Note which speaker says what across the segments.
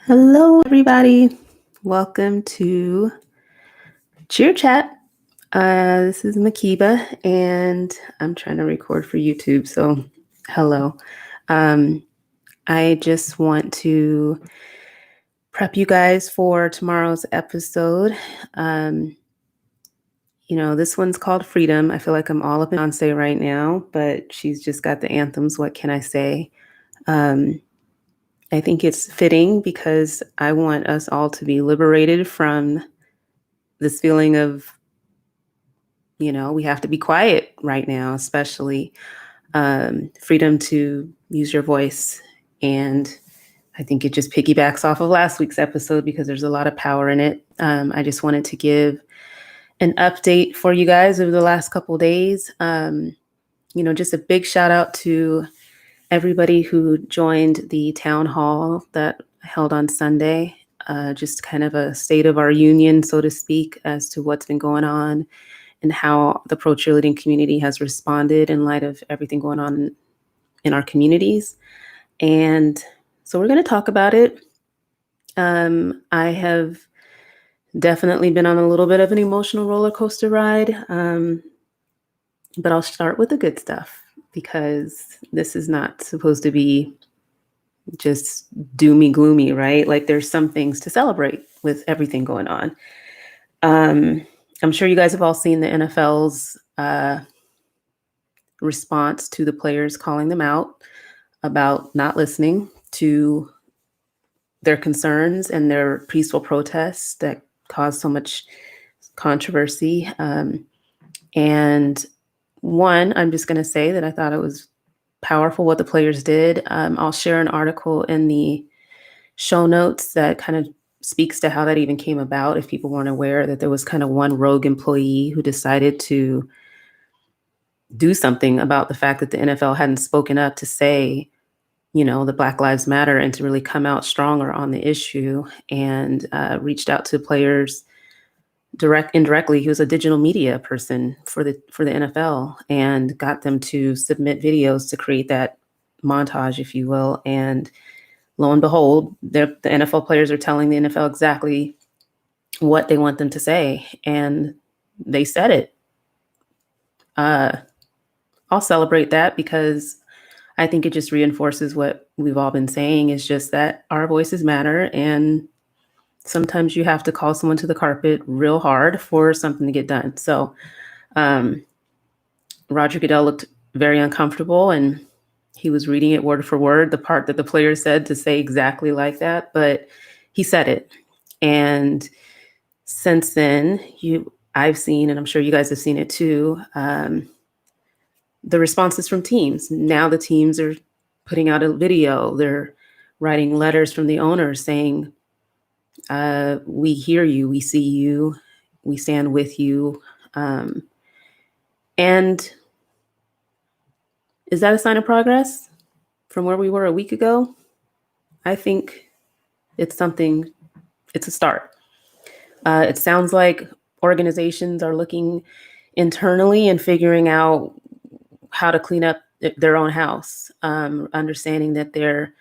Speaker 1: Hello, everybody. Welcome to Cheer Chat. This is Makiba, and I'm trying to record for YouTube. So, hello. Um, I just want to prep you guys for tomorrow's episode. This one's called Freedom. I feel like I'm all up in Beyonce right now, but she's just got the anthems. What can I say? I think it's fitting because I want us all to be liberated from this feeling of, we have to be quiet right now, especially freedom to use your voice. And I think it just piggybacks off of last week's episode because there's a lot of power in it. I just wanted to give an update for you guys over the last couple of days. Just a big shout out to everybody who joined the town hall that I held on Sunday. Just kind of a state of our union, so to speak, as to what's been going on and how the pro cheerleading community has responded in light of everything going on in our communities. And so we're going to talk about it. I have definitely been on a little bit of an emotional roller coaster ride, but I'll start with the good stuff because this is not supposed to be just doomy gloomy, right? Like there's some things to celebrate with everything going on. I'm sure you guys have all seen the NFL's response to the players calling them out about not listening to their concerns and their peaceful protests that caused so much controversy. And one, I'm just going to say that I thought it was powerful what the players did. I'll share an article in the show notes that kind of speaks to how that even came about, if people weren't aware that there was kind of one rogue employee who decided to do something about the fact that the NFL hadn't spoken up to say, the Black Lives Matter and to really come out stronger on the issue, and reached out to players indirectly. He was a digital media person for the NFL and got them to submit videos to create that montage, if you will. And lo and behold, the NFL players are telling the NFL exactly what they want them to say. And they said it. I'll celebrate that because I think it just reinforces what we've all been saying, is just that our voices matter. And sometimes you have to call someone to the carpet real hard for something to get done. So Roger Goodell looked very uncomfortable, and he was reading it word for word, the part that the player said, to say exactly like that, but he said it. And since then, I've seen, and I'm sure you guys have seen it too, the responses from teams. Now the teams are putting out a video. They're writing letters from the owners saying, we hear you, we see you, we stand with you. And is that a sign of progress from where we were a week ago? I think it's a start. It sounds like organizations are looking internally and figuring out how to clean up their own house, understanding that their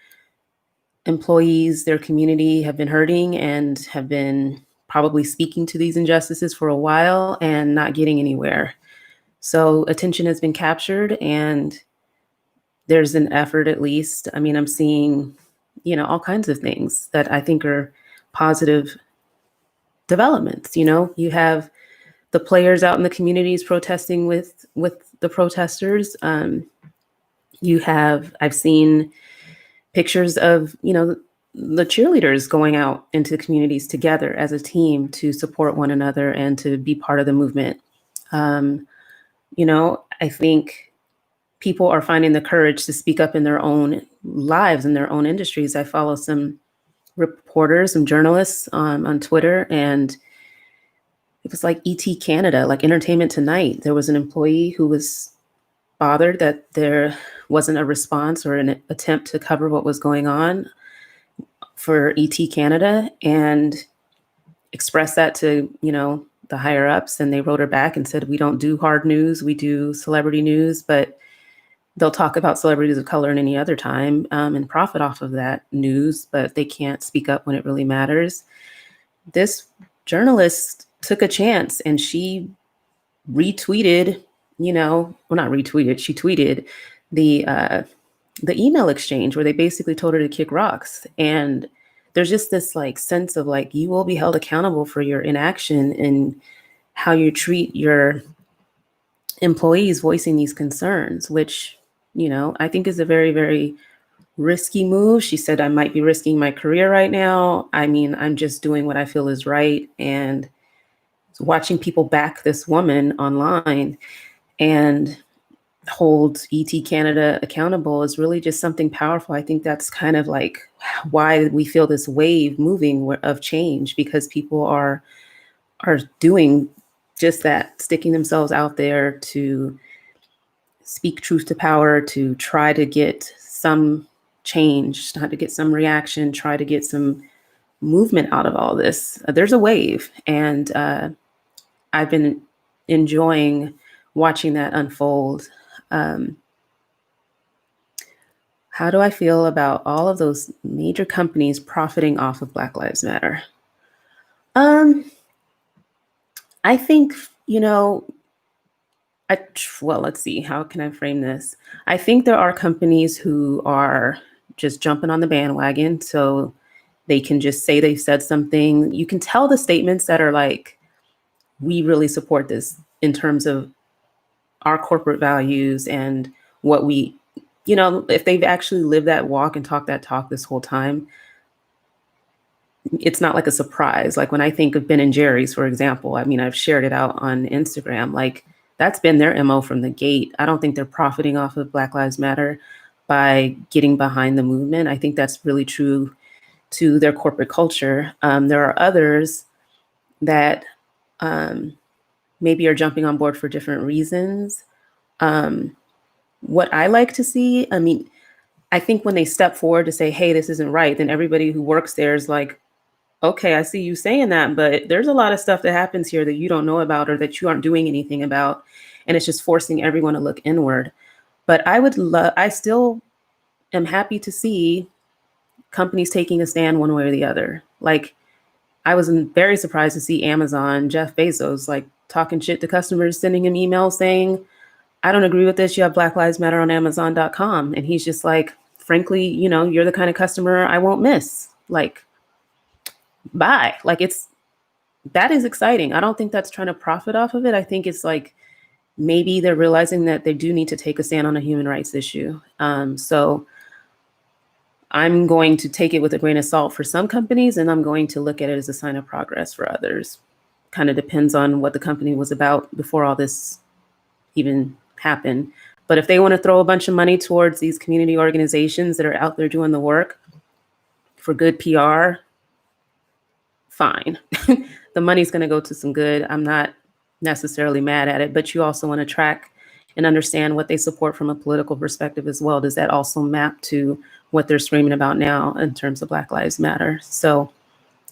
Speaker 1: employees, their community have been hurting and have been probably speaking to these injustices for a while and not getting anywhere. So attention has been captured, and there's an effort, at least. I mean, I'm seeing, all kinds of things that I think are positive developments. You have the players out in the communities protesting with the protesters. I've seen pictures of, the cheerleaders going out into the communities together as a team to support one another and to be part of the movement. I think people are finding the courage to speak up in their own lives, in their own industries. I follow some reporters, some journalists on Twitter, and it was like ET Canada, like Entertainment Tonight. There was an employee who was bothered that there wasn't a response or an attempt to cover what was going on for ET Canada, and expressed that to, the higher ups, and they wrote her back and said, we don't do hard news, we do celebrity news. But they'll talk about celebrities of color in any other time and profit off of that news, but they can't speak up when it really matters. This journalist took a chance and she retweeted, well, not retweeted, she tweeted the email exchange where they basically told her to kick rocks. And there's just this like sense of like, you will be held accountable for your inaction and how you treat your employees voicing these concerns, which, I think is a very, very risky move. She said, I might be risking my career right now. I mean, I'm just doing what I feel is right. And watching people back this woman online and hold ET Canada accountable is really just something powerful. I think that's kind of like why we feel this wave moving of change, because people are doing just that, sticking themselves out there to speak truth to power, to try to get some change, try to get some reaction, try to get some movement out of all this. There's a wave, and I've been enjoying watching that unfold. How do I feel about all of those major companies profiting off of Black Lives Matter? I think, well, let's see, how can I frame this? I think there are companies who are just jumping on the bandwagon so they can just say they've said something. You can tell the statements that are like, we really support this in terms of our corporate values and what we, if they've actually lived that walk and talked that talk this whole time, it's not like a surprise. Like when I think of Ben and Jerry's, for example, I mean, I've shared it out on Instagram, like that's been their MO from the gate. I don't think they're profiting off of Black Lives Matter by getting behind the movement. I think that's really true to their corporate culture. There are others that maybe are jumping on board for different reasons. What I like to see, I mean, I think when they step forward to say, hey, this isn't right, then everybody who works there is like, okay, I see you saying that, but there's a lot of stuff that happens here that you don't know about or that you aren't doing anything about. And it's just forcing everyone to look inward. But I still am happy to see companies taking a stand one way or the other. Like I was very surprised to see Amazon, Jeff Bezos, like talking shit to customers, sending him emails saying, I don't agree with this. You have Black Lives Matter on Amazon.com. And he's just like, frankly, you're the kind of customer I won't miss. Like, bye. Like that is exciting. I don't think that's trying to profit off of it. I think it's like, maybe they're realizing that they do need to take a stand on a human rights issue. So I'm going to take it with a grain of salt for some companies, and I'm going to look at it as a sign of progress for others. Kind of depends on what the company was about before all this even happened. But if they want to throw a bunch of money towards these community organizations that are out there doing the work for good PR, fine. The money's going to go to some good. I'm not necessarily mad at it, but you also want to track and understand what they support from a political perspective as well. Does that also map to what they're screaming about now in terms of Black Lives Matter? So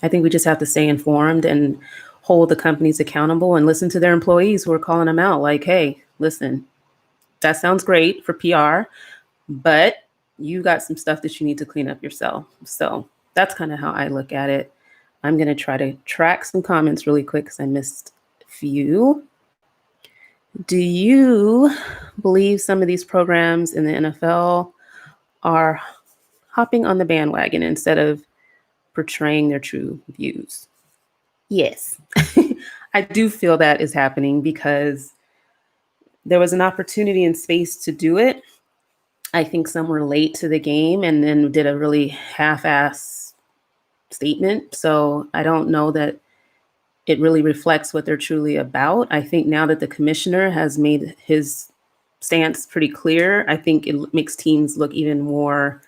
Speaker 1: I think we just have to stay informed and hold the companies accountable and listen to their employees who are calling them out like, hey, listen, that sounds great for PR, but you got some stuff that you need to clean up yourself. So that's kind of how I look at it. I'm going to try to track some comments really quick because I missed a few. Do you believe some of these programs in the NFL are hopping on the bandwagon instead of portraying their true views? Yes, I do feel that is happening because there was an opportunity and space to do it. I think some were late to the game and then did a really half-ass statement. So I don't know that it really reflects what they're truly about. I think now that the commissioner has made his stance pretty clear, I think it makes teams look even more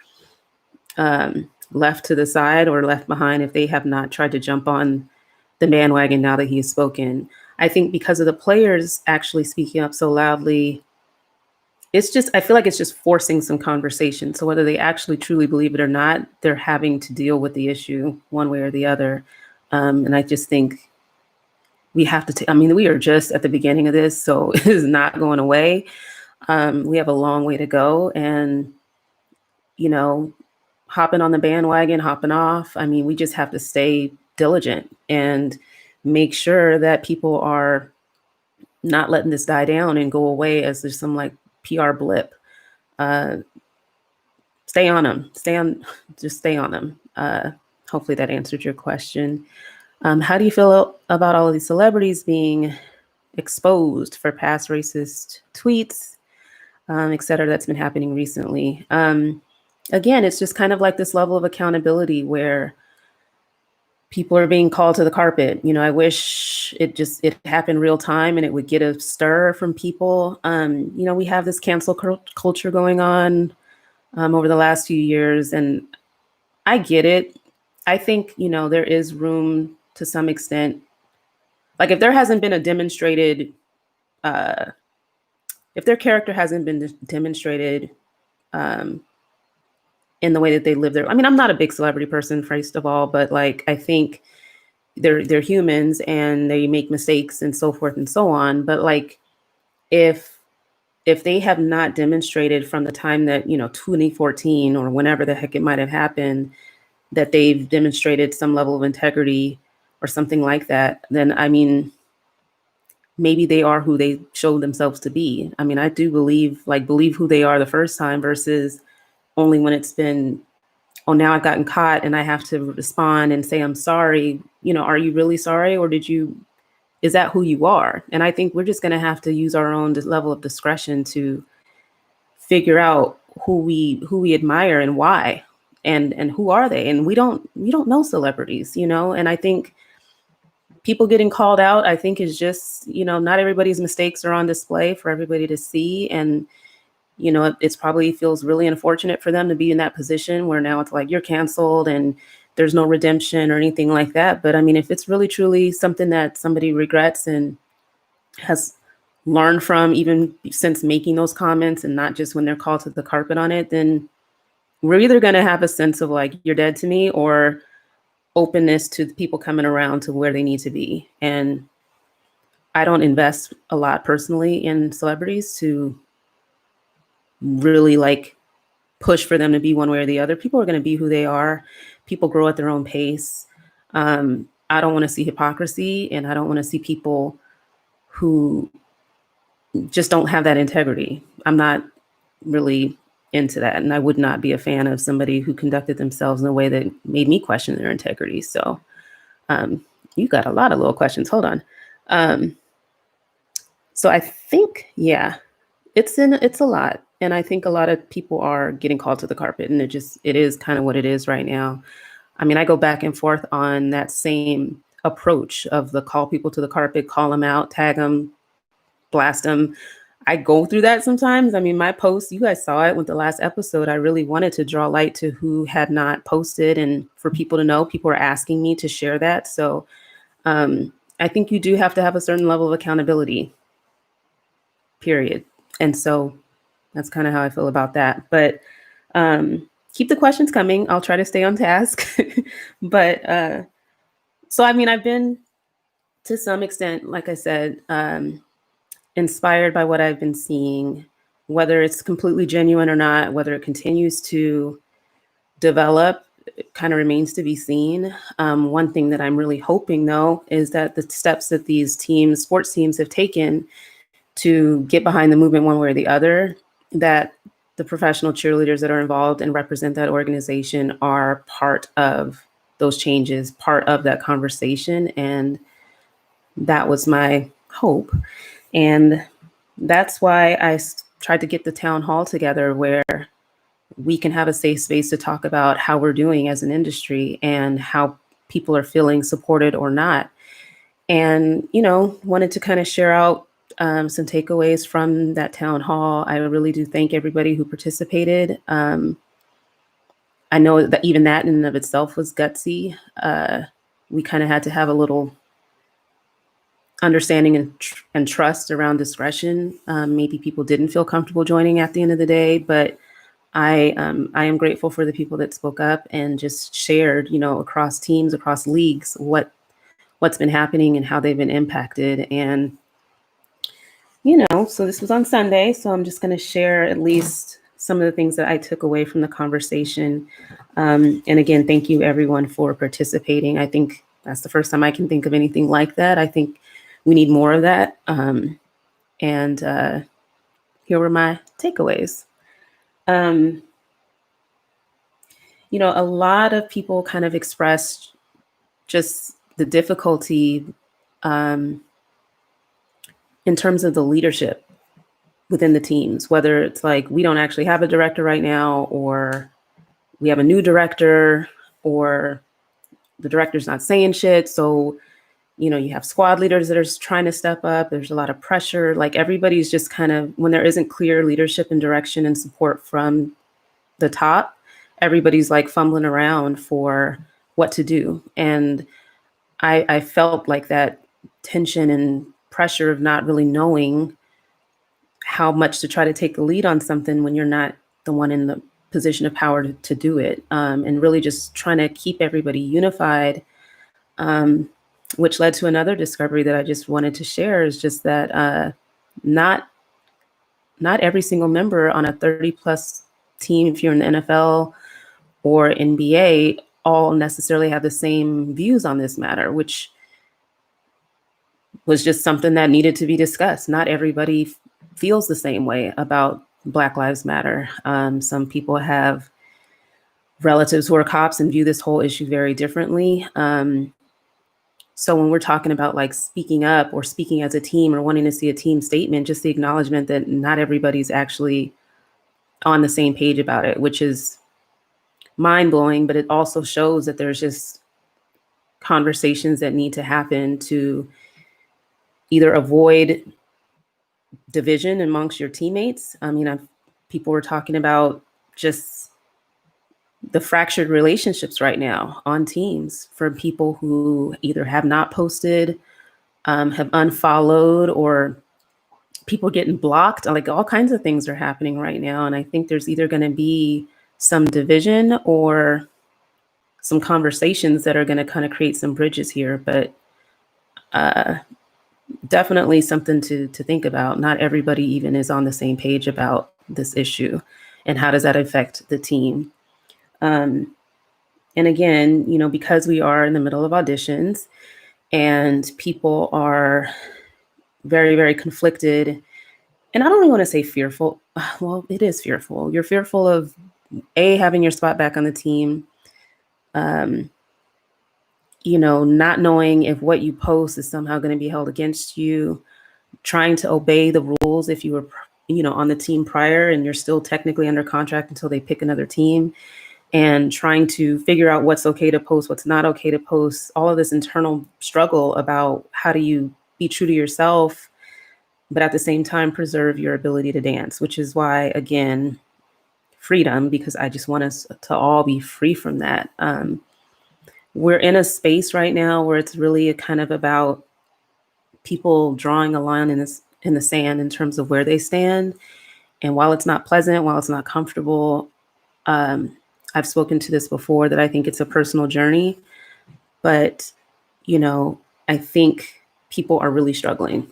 Speaker 1: left to the side or left behind if they have not tried to jump on the bandwagon now that he's spoken. I think because of the players actually speaking up so loudly, I feel like it's just forcing some conversation. So whether they actually truly believe it or not, they're having to deal with the issue one way or the other. And I just think we have to, we are just at the beginning of this, so it is not going away. We have a long way to go, and you know, hopping on the bandwagon, hopping off. I mean, we just have to stay diligent and make sure that people are not letting this die down and go away as there's some like PR blip. Uh, Stay on them. Just stay on them. Hopefully that answered your question. How do you feel about all of these celebrities being exposed for past racist tweets, et cetera, that's been happening recently? Again, it's just kind of like this level of accountability where people are being called to the carpet. I wish it happened real time and it would get a stir from people. We have this cancel culture going on over the last few years, and I get it. I think, there is room to some extent. Like if there hasn't been a demonstrated, if their character hasn't been demonstrated in the way that they live their, I mean, I'm not a big celebrity person, first of all, but like, I think they're humans and they make mistakes and so forth and so on. But like, if they have not demonstrated from the time that, 2014 or whenever the heck it might have happened, that they've demonstrated some level of integrity or something like that, then I mean, maybe they are who they showed themselves to be. I mean, I do believe who they are the first time versus only when it's been, oh, now I've gotten caught and I have to respond and say, I'm sorry. Are you really sorry? Or is that who you are? And I think we're just going to have to use our own level of discretion to figure out who we admire and why, and who are they? And we don't know celebrities, and I think people getting called out, I think is just, not everybody's mistakes are on display for everybody to see. And, it's probably feels really unfortunate for them to be in that position where now it's like you're canceled and there's no redemption or anything like that. But I mean, if it's really truly something that somebody regrets and has learned from even since making those comments and not just when they're called to the carpet on it, then we're either going to have a sense of like, you're dead to me, or openness to people coming around to where they need to be. And I don't invest a lot personally in celebrities to really like push for them to be one way or the other. People are going to be who they are. People grow at their own pace. I don't want to see hypocrisy, and I don't want to see people who just don't have that integrity. I'm not really into that. And I would not be a fan of somebody who conducted themselves in a way that made me question their integrity. So you got a lot of little questions. Hold on. So I think, yeah, it's a lot. And I think a lot of people are getting called to the carpet, and it is kind of what it is right now. I mean, I go back and forth on that same approach of the call people to the carpet, call them out, tag them, blast them. I go through that sometimes. I mean, my posts, you guys saw it with the last episode. I really wanted to draw light to who had not posted, and for people to know. People are asking me to share that. So I think you do have to have a certain level of accountability, period. And so that's kind of how I feel about that. But keep the questions coming. I'll try to stay on task. But so, I mean, I've been to some extent, like I said, inspired by what I've been seeing, whether it's completely genuine or not, whether it continues to develop, it kind of remains to be seen. One thing that I'm really hoping, though, is that the steps that these teams, sports teams, have taken to get behind the movement one way or the other, that the professional cheerleaders that are involved and represent that organization are part of those changes, part of that conversation. And that was my hope. And that's why I tried to get the town hall together, where we can have a safe space to talk about how we're doing as an industry and how people are feeling supported or not. And, wanted to kind of share out some takeaways from that town hall. I really do thank everybody who participated. I know that even that in and of itself was gutsy. We kind of had to have a little understanding and trust around discretion. Maybe people didn't feel comfortable joining at the end of the day, but I am grateful for the people that spoke up and just shared, across teams, across leagues, what's been happening and how they've been impacted. And, so this was on Sunday, so I'm just going to share at least some of the things that I took away from the conversation. And again, thank you everyone for participating. I think that's the first time I can think of anything like that. I think we need more of that. And here were my takeaways. A lot of people kind of expressed just the difficulty in terms of the leadership within the teams, whether it's like we don't actually have a director right now, or we have a new director, or the director's not saying shit. So, you have squad leaders that are trying to step up. There's a lot of pressure. Like everybody's just kind of, when there isn't clear leadership and direction and support from the top, everybody's like fumbling around for what to do. And I felt like that tension and pressure of not really knowing how much to try to take the lead on something when you're not the one in the position of power to do it, and really just trying to keep everybody unified, which led to another discovery that I just wanted to share, is just that not every single member on a 30+ team, if you're in the NFL or NBA, all necessarily have the same views on this matter, which was just something that needed to be discussed. Not everybody feels the same way about Black Lives Matter. Some people have relatives who are cops and view this whole issue very differently. So when we're talking about like speaking up or speaking as a team or wanting to see a team statement, just the acknowledgement that not everybody's actually on the same page about it, which is mind-blowing, but it also shows that there's just conversations that need to happen to either avoid division amongst your teammates. I mean, people were talking about just the fractured relationships right now on teams for people who either have not posted, have unfollowed, or people getting blocked. Like all kinds of things are happening right now. And I think there's either going to be some division or some conversations that are going to kind of create some bridges here. But definitely something to think about. Not everybody even is on the same page about this issue. And how does that affect the team? And again, because we are in the middle of auditions and people are very, very conflicted, and I don't really want to say fearful. Well, it is fearful. You're fearful of having your spot back on the team, not knowing if what you post is somehow going to be held against you, trying to obey the rules if you were, on the team prior and you're still technically under contract until they pick another team, and trying to figure out what's okay to post, what's not okay to post, all of this internal struggle about how do you be true to yourself, but at the same time preserve your ability to dance, which is why, again, freedom, because I just want us to all be free from that. We're in a space right now where it's really kind of about people drawing a line in the sand in terms of where they stand. And while it's not pleasant, while it's not comfortable, I've spoken to this before, that I think it's a personal journey, but, I think people are really struggling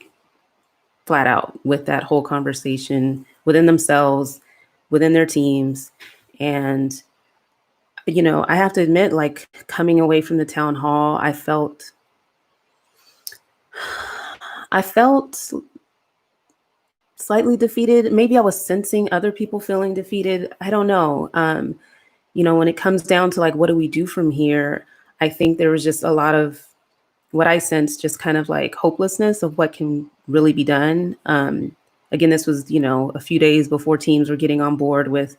Speaker 1: flat out with that whole conversation within themselves, within their teams. And, I have to admit, like coming away from the town hall, I felt slightly defeated. Maybe I was sensing other people feeling defeated. I don't know. When it comes down to like, what do we do from here? I think there was just a lot of what I sensed, just kind of like hopelessness of what can really be done. Again, this was, a few days before teams were getting on board with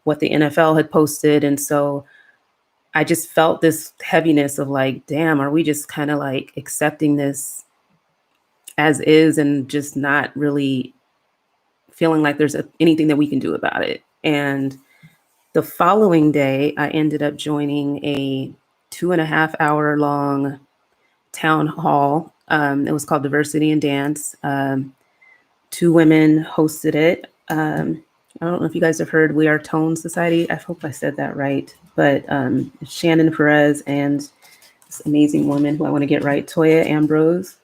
Speaker 1: what the NFL had posted. And so I just felt this heaviness of like, damn, are we just kind of like accepting this as is and just not really feeling like there's anything that we can do about it? And the following day, I ended up joining a 2.5-hour long town hall. It was called Diversity in Dance. 2 women hosted it. I don't know if you guys have heard We Are Tone Society. I hope I said that right. But it's Shannon Perez and this amazing woman who I want to get right, Toya Ambrose.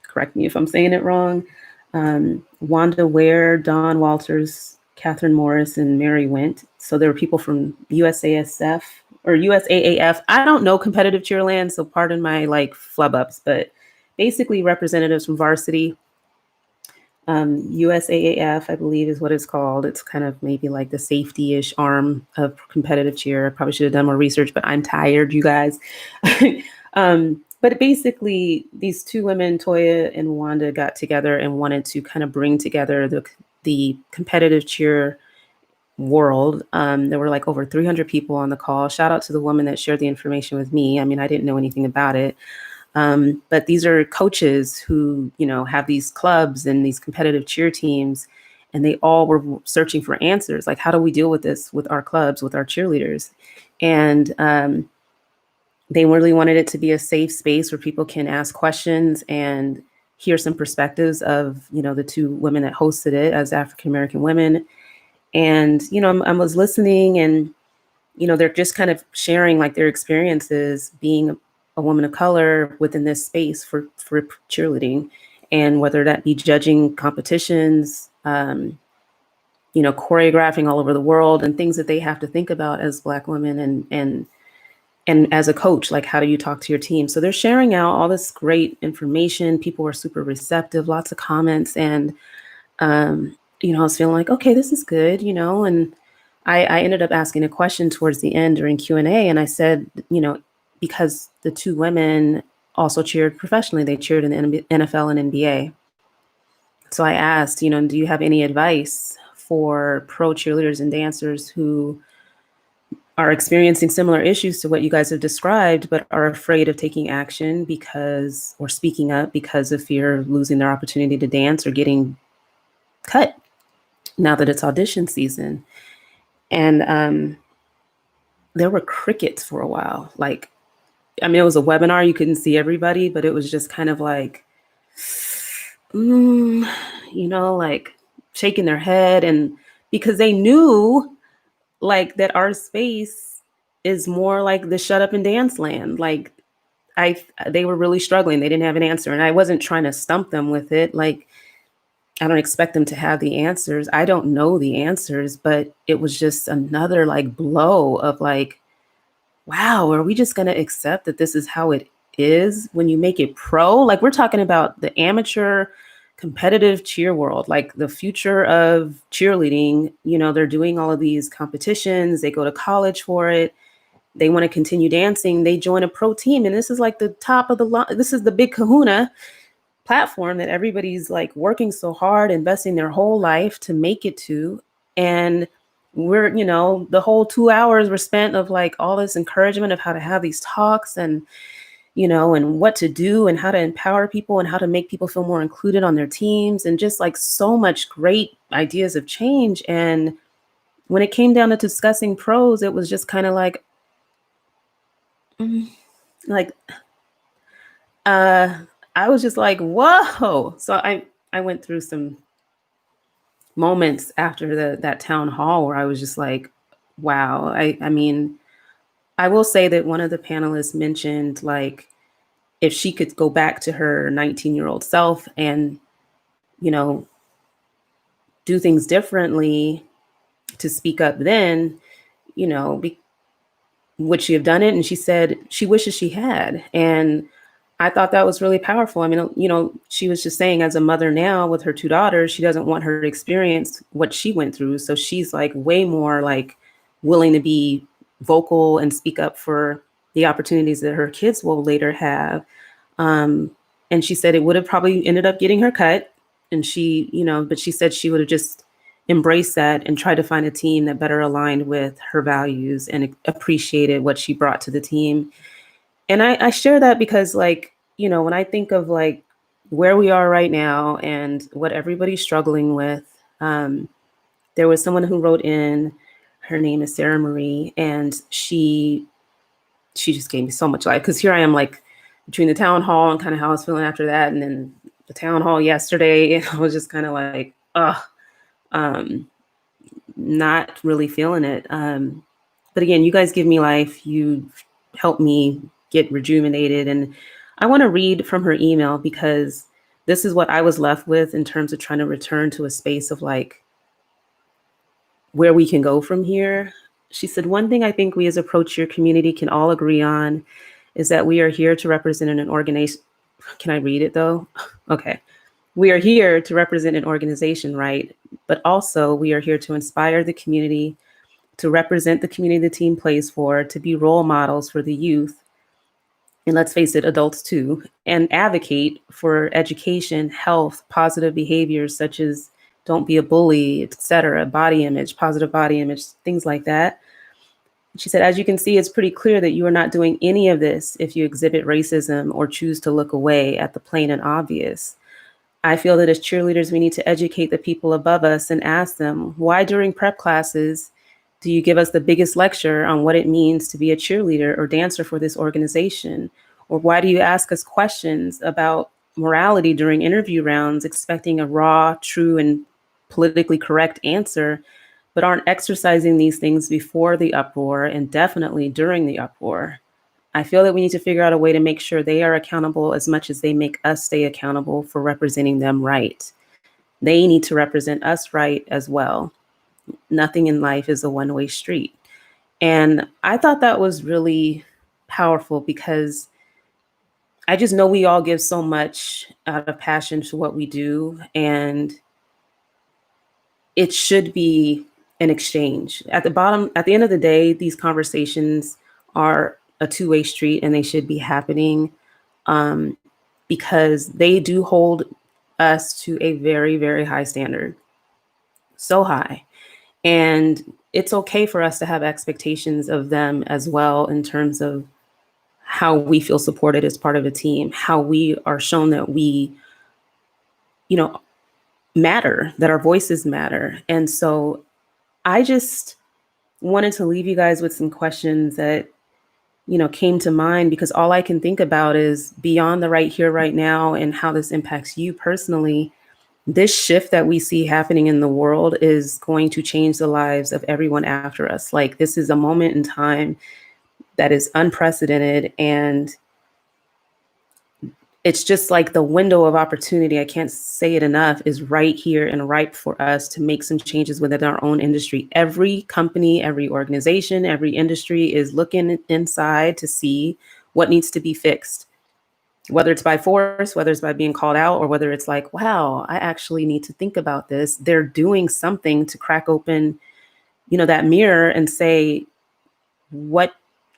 Speaker 1: Correct me if I'm saying it wrong. Wanda Ware, Dawn Walters, Catherine Morris, and Mary Went. So there were people from USASF or USAAF. I don't know competitive cheerland, so pardon my like flub ups, but basically representatives from varsity. USAAF, I believe, is what it's called. It's kind of maybe like the safety-ish arm of competitive cheer. I probably should have done more research, but I'm tired, you guys. But basically, these two women, Toya and Wanda, got together and wanted to kind of bring together the competitive cheer world. There were like over 300 people on the call. Shout out to the woman that shared the information with me. I mean, I didn't know anything about it. But these are coaches who, have these clubs and these competitive cheer teams, and they all were searching for answers. Like, how do we deal with this with our clubs, with our cheerleaders? And they really wanted it to be a safe space where people can ask questions and hear some perspectives of, the two women that hosted it as African-American women. And, I was listening and, they're just kind of sharing like their experiences being a woman of color within this space for cheerleading, and whether that be judging competitions, choreographing all over the world, and things that they have to think about as Black women, and as a coach, like how do you talk to your team? So they're sharing out all this great information. People were super receptive, lots of comments, and I was feeling like, okay, this is good, and I ended up asking a question towards the end during Q&A, and I said, because the two women also cheered professionally, they cheered in the NFL and NBA. So I asked, do you have any advice for pro cheerleaders and dancers who are experiencing similar issues to what you guys have described, but are afraid of taking action or speaking up because of fear of losing their opportunity to dance or getting cut now that it's audition season? And there were crickets for a while. Like, it was a webinar. You couldn't see everybody, but it was just kind of like, like shaking their head. And because they knew like that our space is more like the shut up and dance land. Like they were really struggling. They didn't have an answer. And I wasn't trying to stump them with it. Like, I don't expect them to have the answers. I don't know the answers, but it was just another like blow of like, wow, are we just going to accept that this is how it is when you make it pro? Like, we're talking about the amateur competitive cheer world, like the future of cheerleading. They're doing all of these competitions. They go to college for it. They want to continue dancing. They join a pro team. And this is like the top of the line. This is the big kahuna platform that everybody's like working so hard, investing their whole life to make it to. And we're, the whole 2 hours were spent of like all this encouragement of how to have these talks and, and what to do and how to empower people and how to make people feel more included on their teams, and just like so much great ideas of change. And when it came down to discussing pros, it was just kind of like, like, I was just like, whoa. So I went through some moments after that town hall where I was just like, wow. I mean, I will say that one of the panelists mentioned like if she could go back to her 19-year-old self and, do things differently to speak up then, would she have done it? And she said she wishes she had. And I thought that was really powerful. I mean, she was just saying as a mother now with her two daughters, she doesn't want her to experience what she went through. So she's like way more like willing to be vocal and speak up for the opportunities that her kids will later have. And she said it would have probably ended up getting her cut. And she, but she said she would have just embraced that and tried to find a team that better aligned with her values and appreciated what she brought to the team. And I share that because like, when I think of like where we are right now and what everybody's struggling with, there was someone who wrote in, her name is Sarah Marie, and she just gave me so much life. Cause here I am like between the town hall and kind of how I was feeling after that. And then the town hall yesterday, I was just kind of like, not really feeling it. But again, you guys give me life. You help me get rejuvenated. And I want to read from her email because this is what I was left with in terms of trying to return to a space of like where we can go from here. She said, one thing I think we as a pro cheer community can all agree on is that we are here to represent an organization. Can I read it though? Okay. We are here to represent an organization, right? But also we are here to inspire the community, to represent the community the team plays for, to be role models for the youth, and let's face it, adults too, and advocate for education, health, positive behaviors such as don't be a bully, etc., body image, positive body image, things like that. She said, as you can see, it's pretty clear that you are not doing any of this if you exhibit racism or choose to look away at the plain and obvious. I feel that as cheerleaders, we need to educate the people above us and ask them, why during prep classes do you give us the biggest lecture on what it means to be a cheerleader or dancer for this organization? Or why do you ask us questions about morality during interview rounds, expecting a raw, true, and politically correct answer, but aren't exercising these things before the uproar and definitely during the uproar? I feel that we need to figure out a way to make sure they are accountable as much as they make us stay accountable for representing them right. They need to represent us right as well. Nothing in life is a one-way street. And I thought that was really powerful because I just know we all give so much out of passion to what we do. And it should be an exchange. At the end of the day, these conversations are a two-way street and they should be happening because they do hold us to a very, very high standard. So high. And it's okay for us to have expectations of them as well in terms of how we feel supported as part of a team, how we are shown that we, matter, that our voices matter. And so I just wanted to leave you guys with some questions that, came to mind because all I can think about is beyond the right here, right now, and how this impacts you personally. This shift that we see happening in the world is going to change the lives of everyone after us. Like, this is a moment in time that is unprecedented. And it's just like the window of opportunity, I can't say it enough, is right here and ripe for us to make some changes within our own industry. Every company, every organization, every industry is looking inside to see what needs to be fixed, whether it's by force, whether it's by being called out, or whether it's like, wow, I actually need to think about this. They're doing something to crack open, that mirror and say,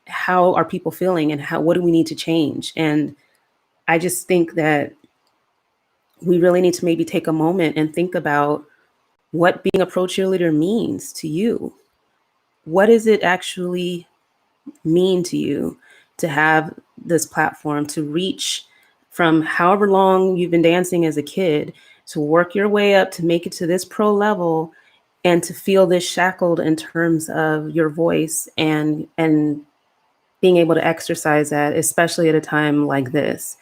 Speaker 1: how are people feeling and what do we need to change? And I just think that we really need to maybe take a moment and think about what being a pro cheerleader means to you. What does it actually mean to you to have this platform, to reach from however long you've been dancing as a kid, to work your way up, to make it to this pro level, and to feel this shackled in terms of your voice and being able to exercise that, especially at a time like this.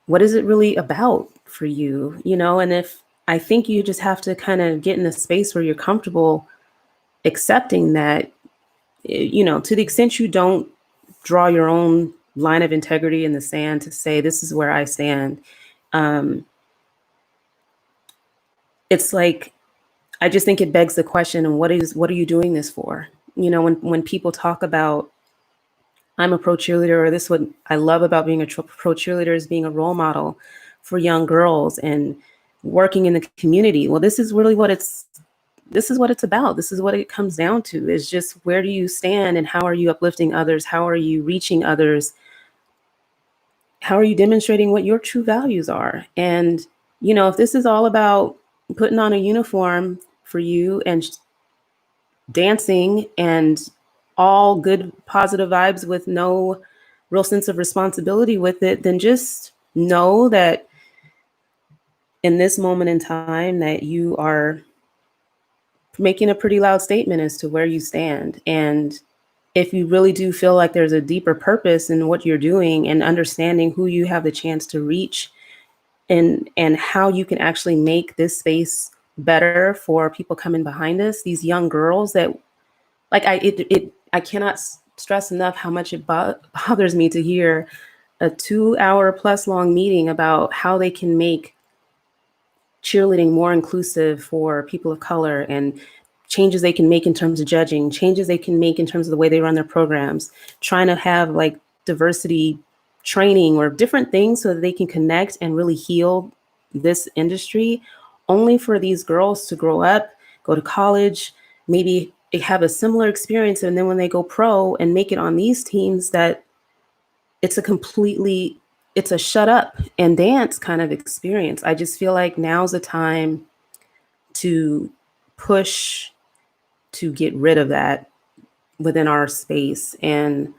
Speaker 1: What is it really about for you? And if I think you just have to kind of get in a space where you're comfortable accepting that, to the extent you don't draw your own line of integrity in the sand to say, this is where I stand. It's like, I just think it begs the question, and what are you doing this for? When people talk about, I'm a pro cheerleader, or this is what I love about being a pro cheerleader is being a role model for young girls and working in the community. Well, this is really what it's about. This is what it comes down to, is just where do you stand and how are you uplifting others? How are you reaching others? How are you demonstrating what your true values are? And, if this is all about putting on a uniform for you and dancing and all good positive vibes with no real sense of responsibility with it, then just know that in this moment in time that you are making a pretty loud statement as to where you stand. And if you really do feel like there's a deeper purpose in what you're doing and understanding who you have the chance to reach and how you can actually make this space better for people coming behind us, these young girls that, like, I cannot stress enough how much it bothers me to hear a 2 hour plus long meeting about how they can make cheerleading more inclusive for people of color, and changes they can make in terms of judging, changes they can make in terms of the way they run their programs, trying to have like diversity training or different things so that they can connect and really heal this industry, only for these girls to grow up, go to college, maybe have a similar experience. And then when they go pro and make it on these teams, that it's a completely, it's a shut up and dance kind of experience. I just feel like now's the time to push to get rid of that within our space. And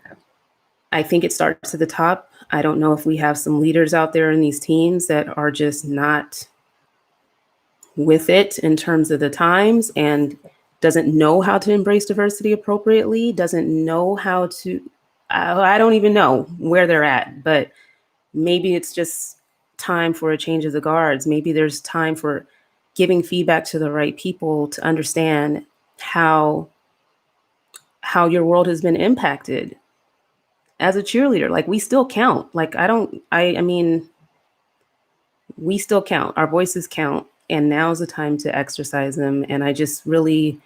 Speaker 1: I think it starts at the top. I don't know if we have some leaders out there in these teams that are just not with it in terms of the times, and doesn't know how to embrace diversity appropriately, doesn't know how to, I don't even know where they're at, but maybe it's just time for a change of the guards. Maybe there's time for giving feedback to the right people to understand how your world has been impacted as a cheerleader. Like, we still count. Like, I mean, we still count. Our voices count, and now's the time to exercise them. And I just really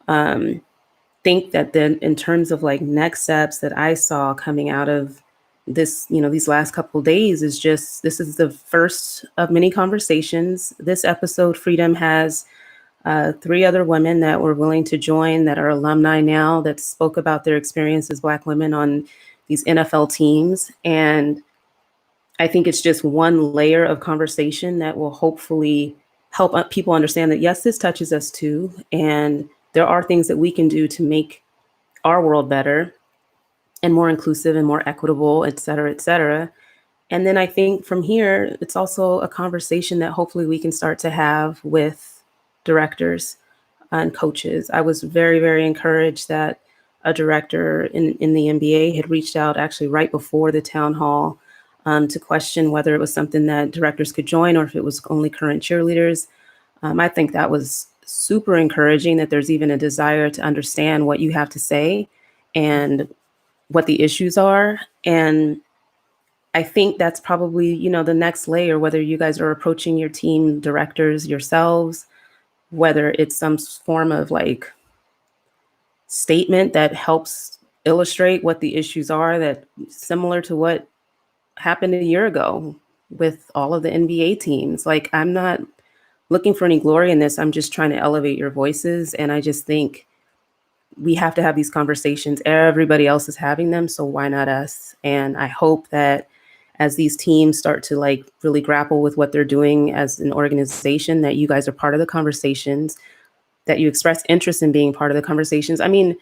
Speaker 1: think that then, in terms of like next steps that I saw coming out of this, these last couple of days, is just, this is the first of many conversations. This episode, Freedom, has 3 other women that were willing to join, that are alumni now, that spoke about their experience as Black women on these NFL teams. And I think it's just one layer of conversation that will hopefully help people understand that, yes, this touches us too. And there are things that we can do to make our world better and more inclusive and more equitable, et cetera, et cetera. And then I think from here, it's also a conversation that hopefully we can start to have with directors and coaches. I was very, very encouraged that a director in the NBA had reached out actually right before the town hall to question whether it was something that directors could join or if it was only current cheerleaders. I think that was super encouraging, that there's even a desire to understand what you have to say and what the issues are. And I think that's probably, the next layer, whether you guys are approaching your team directors yourselves, whether it's some form of like statement that helps illustrate what the issues are, that similar to what happened a year ago with all of the NBA teams. Like, I'm not looking for any glory in this. I'm just trying to elevate your voices. And I just think we have to have these conversations. Everybody else is having them, so why not us? And I hope that as these teams start to like really grapple with what they're doing as an organization, that you guys are part of the conversations, that you express interest in being part of the conversations. I mean,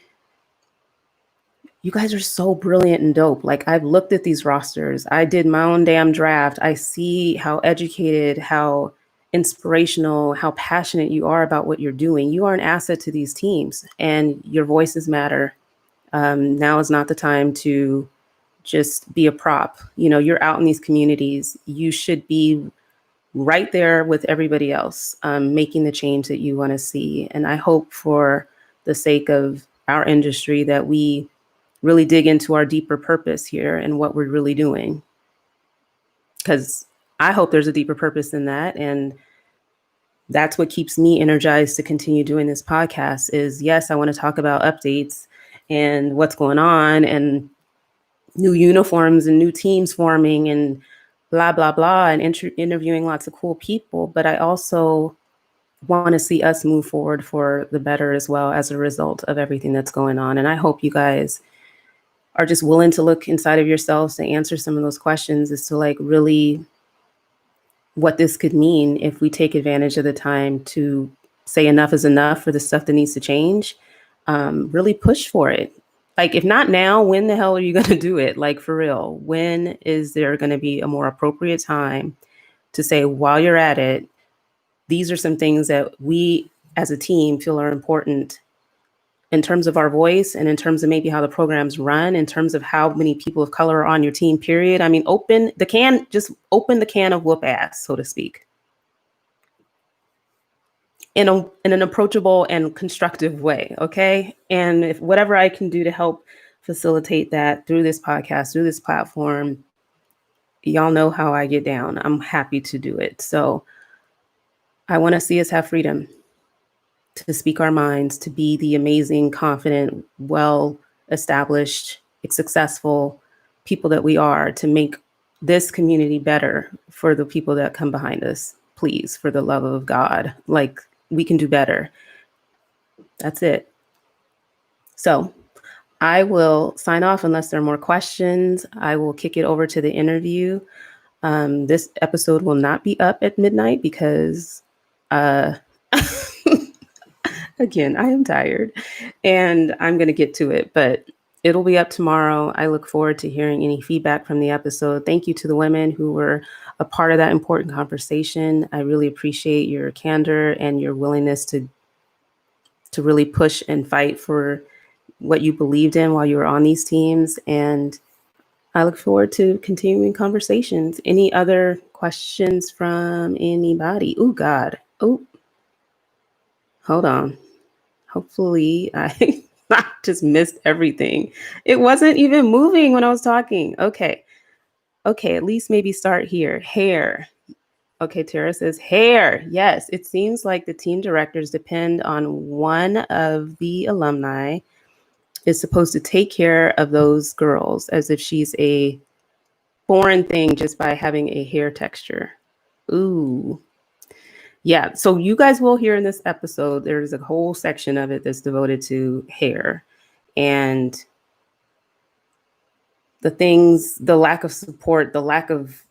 Speaker 1: you guys are so brilliant and dope. Like, I've looked at these rosters. I did my own damn draft. I see how educated, how inspirational, how passionate you are about what you're doing. You are an asset to these teams, and your voices matter. Now is not the time to just be a prop. You're out in these communities. You should be right there with everybody else, making the change that you want to see. And I hope, for the sake of our industry, that we really dig into our deeper purpose here and what we're really doing. Because I hope there's a deeper purpose than that. And that's what keeps me energized to continue doing this podcast is, yes, I want to talk about updates and what's going on and new uniforms and new teams forming and blah, blah, blah, and interviewing lots of cool people. But I also want to see us move forward for the better as well, as a result of everything that's going on. And I hope you guys are just willing to look inside of yourselves to answer some of those questions, as to like really what this could mean if we take advantage of the time to say enough is enough for the stuff that needs to change. Really push for it. Like, if not now, when the hell are you going to do it? Like, for real, when is there going to be a more appropriate time to say, while you're at it, these are some things that we as a team feel are important in terms of our voice, and in terms of maybe how the programs run, in terms of how many people of color are on your team, period. I mean, open the can of whoop ass, so to speak, in an approachable and constructive way. Okay. And if whatever I can do to help facilitate that through this podcast, through this platform, y'all know how I get down. I'm happy to do it. So I want to see us have freedom to speak our minds, to be the amazing, confident, well established, successful people that we are, to make this community better for the people that come behind us. Please, for the love of God, like, we can do better. That's it. So I will sign off unless there are more questions. I will kick it over to the interview. This episode will not be up at midnight because, again, I am tired and I'm going to get to it, but it'll be up tomorrow. I look forward to hearing any feedback from the episode. Thank you to the women who were a part of that important conversation. I really appreciate your candor and your willingness to really push and fight for what you believed in while you were on these teams. And I look forward to continuing conversations. Any other questions from anybody? Oh, God. Oh, hold on. Hopefully I just missed everything. It wasn't even moving when I was talking. Okay. Okay, at least maybe start here. Hair. Okay, Tara says hair. Yes, it seems like the team directors depend on one of the alumni is supposed to take care of those girls as if she's a foreign thing just by having a hair texture. Ooh. Yeah, so you guys will hear in this episode, there's a whole section of it that's devoted to hair and the things, the lack of support, the lack of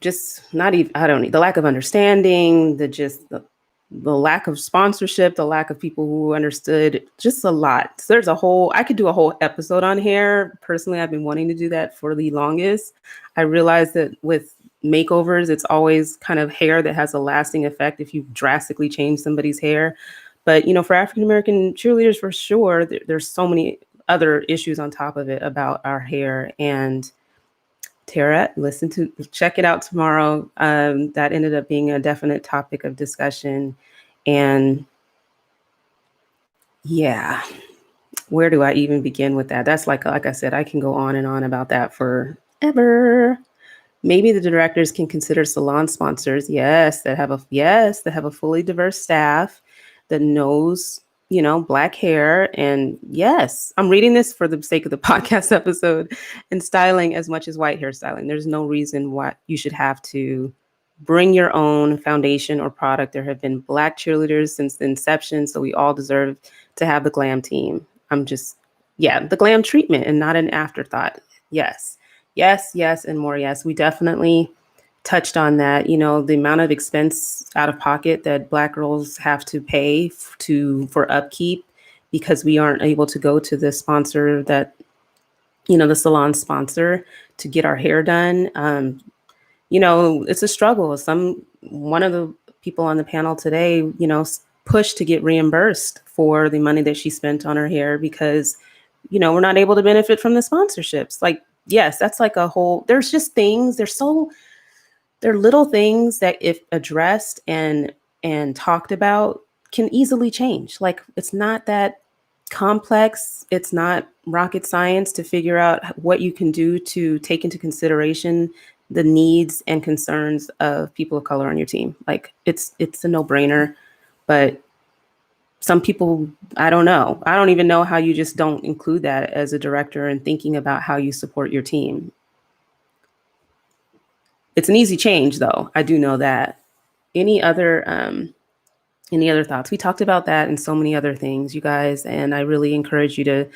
Speaker 1: just not even, I don't know, the lack of understanding, the lack of sponsorship, the lack of people who understood, just a lot. So there's a whole, I could do a whole episode on hair. Personally, I've been wanting to do that for the longest. I realized that with makeovers, it's always kind of hair that has a lasting effect if you drastically change somebody's hair. But, you know, for African-American cheerleaders, for sure, there's so many other issues on top of it about our hair. And Tara, check it out tomorrow. That ended up being a definite topic of discussion. And yeah, where do I even begin with that? That's like I said, I can go on and on about that forever. Maybe the directors can consider salon sponsors. Yes, that have a fully diverse staff that knows, you know, Black hair. And yes, I'm reading this for the sake of the podcast episode, and styling as much as white hairstyling. There's no reason why you should have to bring your own foundation or product. There have been Black cheerleaders since the inception, so we all deserve to have the glam team. The glam treatment and not an afterthought. Yes, yes, yes, and more yes. We definitely touched on that. You know, the amount of expense out of pocket that Black girls have to pay for upkeep because we aren't able to go to the sponsor that, you know, the salon sponsor to get our hair done. You know, it's a struggle. One of the people on the panel today, you know, pushed to get reimbursed for the money that she spent on her hair because, you know, we're not able to benefit from the sponsorships. Like, yes, that's like a whole, there's just things, they're little things that if addressed and talked about can easily change. Like, it's not that complex. It's not rocket science to figure out what you can do to take into consideration the needs and concerns of people of color on your team. Like, it's a no-brainer, but some people, I don't know. I don't even know how you just don't include that as a director in thinking about how you support your team. It's an easy change, though. I do know that. Any other thoughts? We talked about that and so many other things, you guys, and I really encourage you to,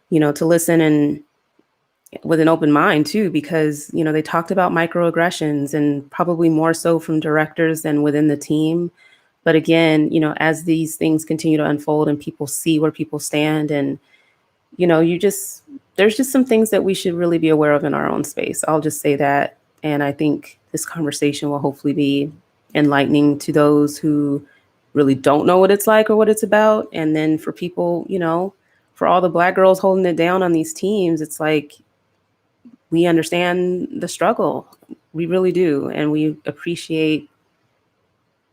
Speaker 1: you know, to listen and with an open mind too, because, you know, they talked about microaggressions and probably more so from directors than within the team. But again, you know, as these things continue to unfold and people see where people stand and, you know, there's just some things that we should really be aware of in our own space. I'll just say that. And I think this conversation will hopefully be enlightening to those who really don't know what it's like or what it's about. And then for people, you know, for all the Black girls holding it down on these teams, it's like, we understand the struggle. We really do. And we appreciate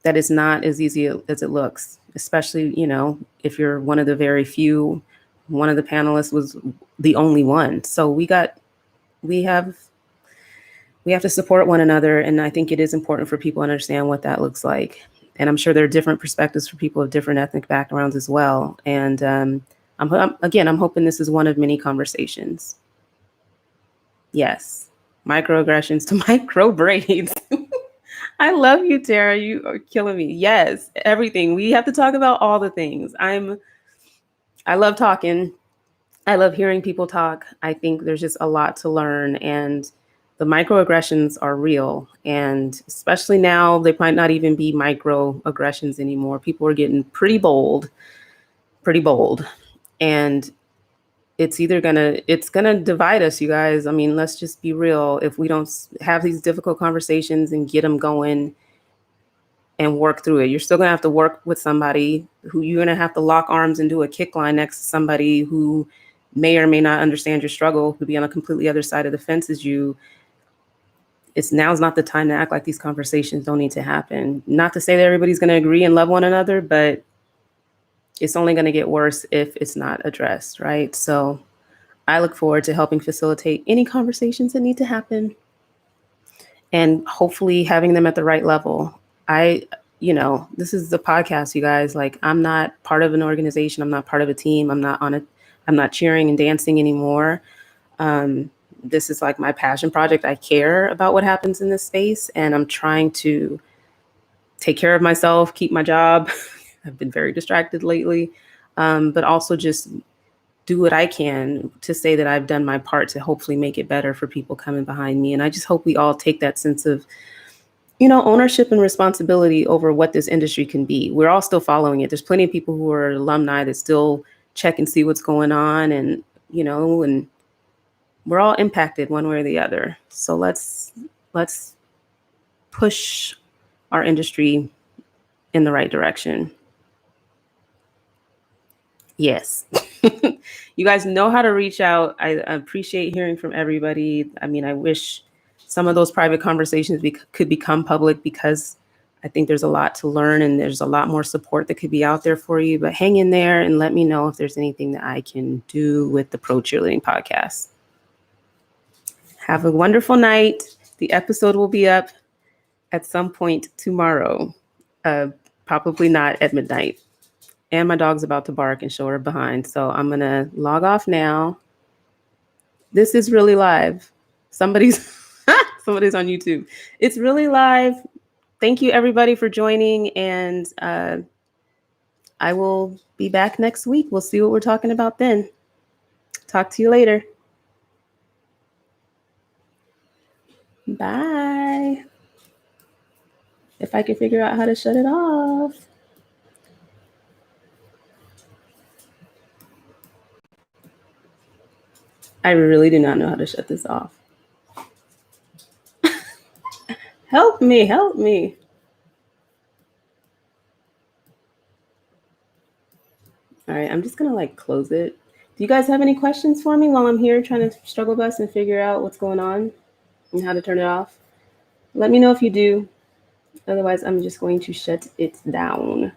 Speaker 1: that it's not as easy as it looks, especially, you know, if you're one of the very few. One of the panelists was the only one. So we have we have to support one another. And I think it is important for people to understand what that looks like. And I'm sure there are different perspectives for people of different ethnic backgrounds as well. And I'm hoping this is one of many conversations. Yes, microaggressions to micro braids. I love you, Tara. You are killing me. Yes, everything. We have to talk about all the things. I love talking. I love hearing people talk. I think there's just a lot to learn, and the microaggressions are real. And especially now, they might not even be microaggressions anymore. People are getting pretty bold. And it's gonna divide us, you guys. I mean, let's just be real. If we don't have these difficult conversations and get them going and work through it, you're still gonna have to work with somebody who you're gonna have to lock arms and do a kick line next to somebody who may or may not understand your struggle, could be on a completely other side of the fence as you. Now's not the time to act like these conversations don't need to happen. Not to say that everybody's gonna agree and love one another, but it's only gonna get worse if it's not addressed, right? So I look forward to helping facilitate any conversations that need to happen and hopefully having them at the right level. This is the podcast, you guys. Like, I'm not part of an organization. I'm not part of a team. I'm not cheering and dancing anymore. This is like my passion project. I care about what happens in this space, and I'm trying to take care of myself, keep my job. I've been very distracted lately, but also just do what I can to say that I've done my part to hopefully make it better for people coming behind me. And I just hope we all take that sense of, ownership and responsibility over what this industry can be. We're all still following it. There's plenty of people who are alumni that still check and see what's going on, and we're all impacted one way or the other. So let's push our industry in the right direction. Yes. You guys know how to reach out. I appreciate hearing from everybody. I mean, I wish some of those private conversations could become public, because I think there's a lot to learn and there's a lot more support that could be out there for you. But hang in there and let me know if there's anything that I can do with the Pro Cheerleading podcast. Have a wonderful night. The episode will be up at some point tomorrow, probably not at midnight. And my dog's about to bark and show her behind. So I'm going to log off now. This is really live. Somebody's on YouTube. It's really live. Thank you, everybody, for joining. And I will be back next week. We'll see what we're talking about then. Talk to you later. Bye. If I can figure out how to shut it off. I really do not know how to shut this off. Help me. All right, I'm just going to close it. Do you guys have any questions for me while I'm here trying to struggle bus and figure out what's going on and how to turn it off? Let me know if you do. Otherwise, I'm just going to shut it down.